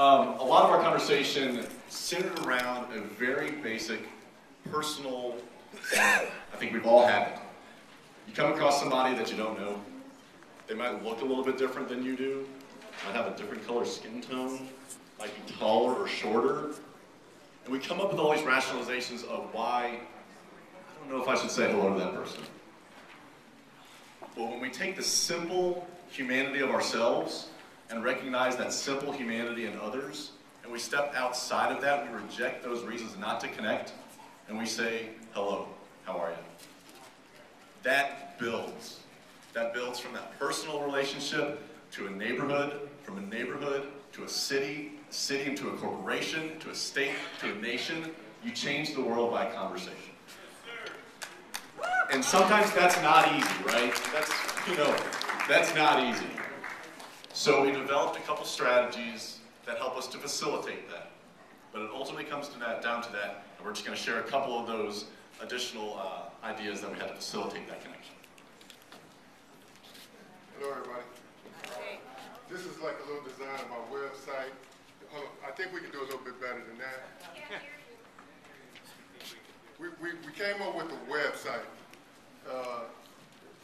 A lot of our conversation centered around a very basic personal I think we've all had it. You come across somebody that you don't know. They might look a little bit different than you do, might have a different color skin tone, might be taller or shorter. And we come up with all these rationalizations of why, I don't know if I should say hello to that person. But when we take the simple humanity of ourselves and recognize that simple humanity in others, and we step outside of that, we reject those reasons not to connect, and we say, hello, how are you? That builds. That builds from that personal relationship to a neighborhood, from a neighborhood to a city into a corporation, to a state, to a nation. You change the world by conversation. And sometimes that's not easy, right? That's not easy. So we developed a couple strategies that help us to facilitate that. But it ultimately comes to down to that, and we're just going to share a couple of those additional ideas that we had to facilitate that connection. Hello, everybody. This is like a little design of our website. I think we can do a little bit better than that. We came up with a website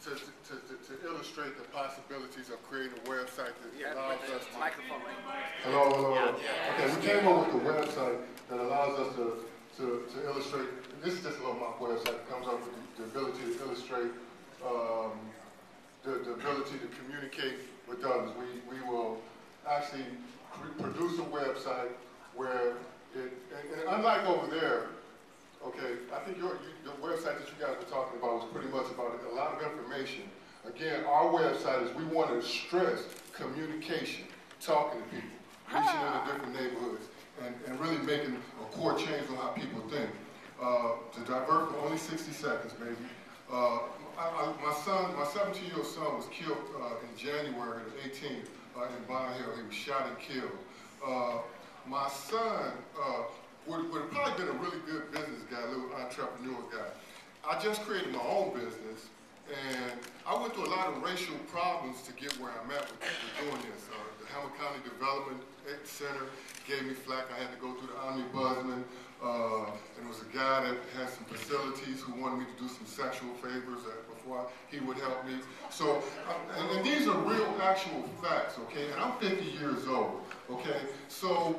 to illustrate the possibilities of creating a website that allows us to... Microphone. Hello. Okay, we came up with a website that allows us to illustrate. This is just a little mock website that comes up with the ability to illustrate, the ability to communicate with others. We will actually produce a website where and unlike over there, okay, I think the website that you guys were talking about was pretty much about a lot of information. Again, our website is we want to stress communication, talking to people, reaching into different neighborhoods, and really making a core change on how people think. To divert for only 60 seconds, baby. My 17-year-old son was killed in January of 18 in Bonner Hill. He was shot and killed. My son would have probably been a really good business guy, a little entrepreneur guy. I just created my own business, and I went through a lot of racial problems to get where I'm at with doing this. The Hamilton County Development Center gave me flack. I had to go through the ombudsman. And there was a guy that had some facilities who wanted me to do some sexual favors before he would help me. So, and these are real, actual facts, okay? And I'm 50 years old, okay? So,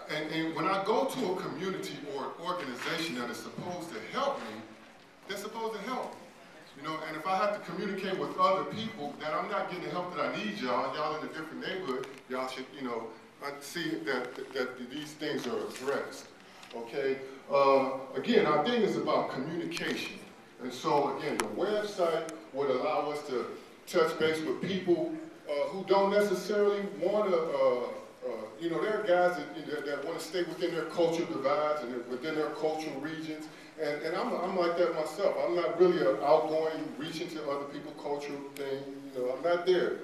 and when I go to a community or an organization that is supposed to help me, they're supposed to help me. You know, and if I have to communicate with other people that I'm not getting the help that I need, y'all in a different neighborhood, y'all should, see that these things are addressed. Okay. Again, our thing is about communication, and so again, the website would allow us to touch base with people who don't necessarily want to. There are guys that want to stay within their cultural divides and within their cultural regions, and I'm like that myself. I'm not really an outgoing, reaching to other people's cultural thing. I'm not there.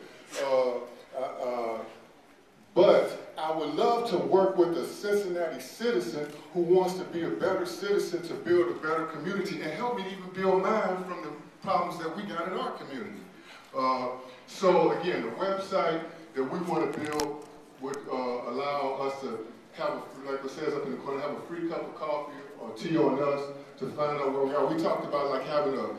But I would love to work with a Cincinnati citizen who wants to be a better citizen to build a better community and help me even build mine from the problems that we got in our community. So again, the website that we want to build would allow us to have, like it says up in the corner, have a free cup of coffee or tea on us to find out where we are. We talked about like having a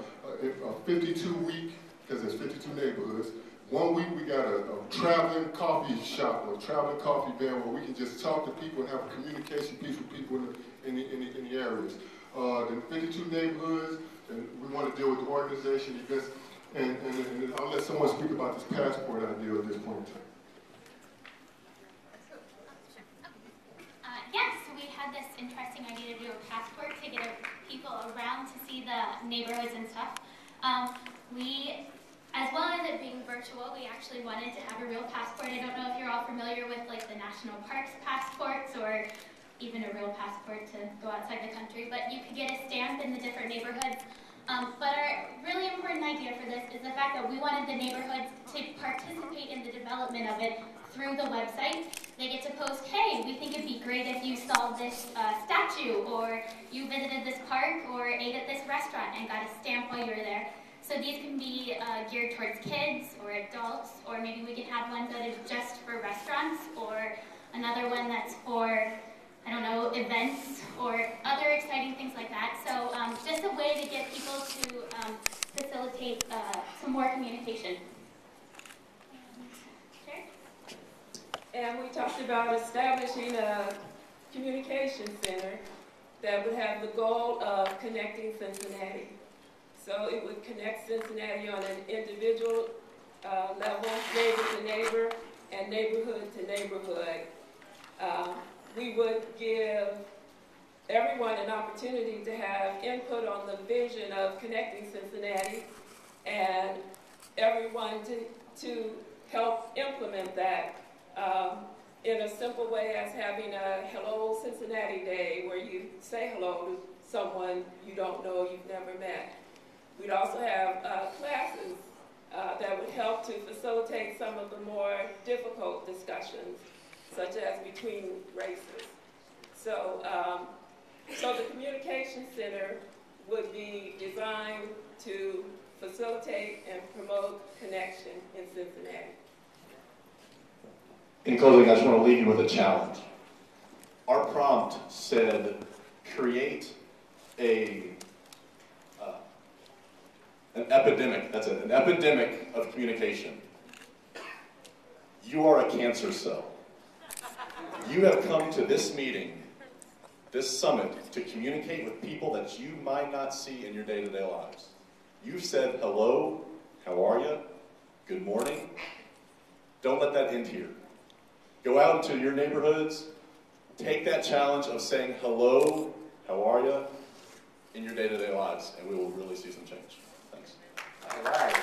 52-week, because there's 52 neighborhoods. 1 week we got a traveling coffee shop or a traveling coffee van where we can just talk to people and have a communication piece with people in the areas. The 52 neighborhoods, and we want to deal with the organization events, and I'll let someone speak about this passport idea at this point in time. Yes, so we had this interesting idea to do a passport to get people around to see the neighborhoods and stuff. As well as it being virtual, we actually wanted to have a real passport. I don't know if you're all familiar with like the national parks passports or even a real passport to go outside the country, but you could get a stamp in the different neighborhoods. But our really important idea for this is the fact that we wanted the neighborhoods to participate in the development of it through the website. They get to post, hey, we think it'd be great if you saw this statue, or you visited this park, or ate at this restaurant and got a stamp while you were there. So these can be geared towards kids or adults, or maybe we can have ones that is just for restaurants or another another one that's for, I don't know, events or other exciting things like that. So just a way to get people to facilitate some more communication. And we talked about establishing a communication center that would have the goal of connecting Cincinnati. So it would connect Cincinnati on an individual level, neighbor to neighbor, and neighborhood to neighborhood. We would give everyone an opportunity to have input on the vision of connecting Cincinnati, and everyone to help implement that in a simple way as having a Hello Cincinnati Day where you say hello to someone you don't know, you've never met. We'd also have classes that would help to facilitate some of the more difficult discussions, such as between races. So, so the Communication Center would be designed to facilitate and promote connection in Cincinnati. In closing, I just want to leave you with a challenge. Our prompt said, create an epidemic, that's it, an epidemic of communication. You are a cancer cell. You have come to this meeting, this summit, to communicate with people that you might not see in your day-to-day lives. You've said hello, how are you, good morning. Don't let that end here. Go out into your neighborhoods, take that challenge of saying hello, how are you, in your day-to-day lives, and we will really see some change. Thanks. All right.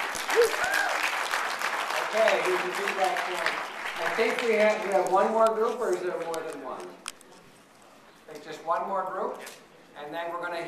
Okay, we can do that. I think we have one more group, or is there more than one? I think just one more group, and then we're going to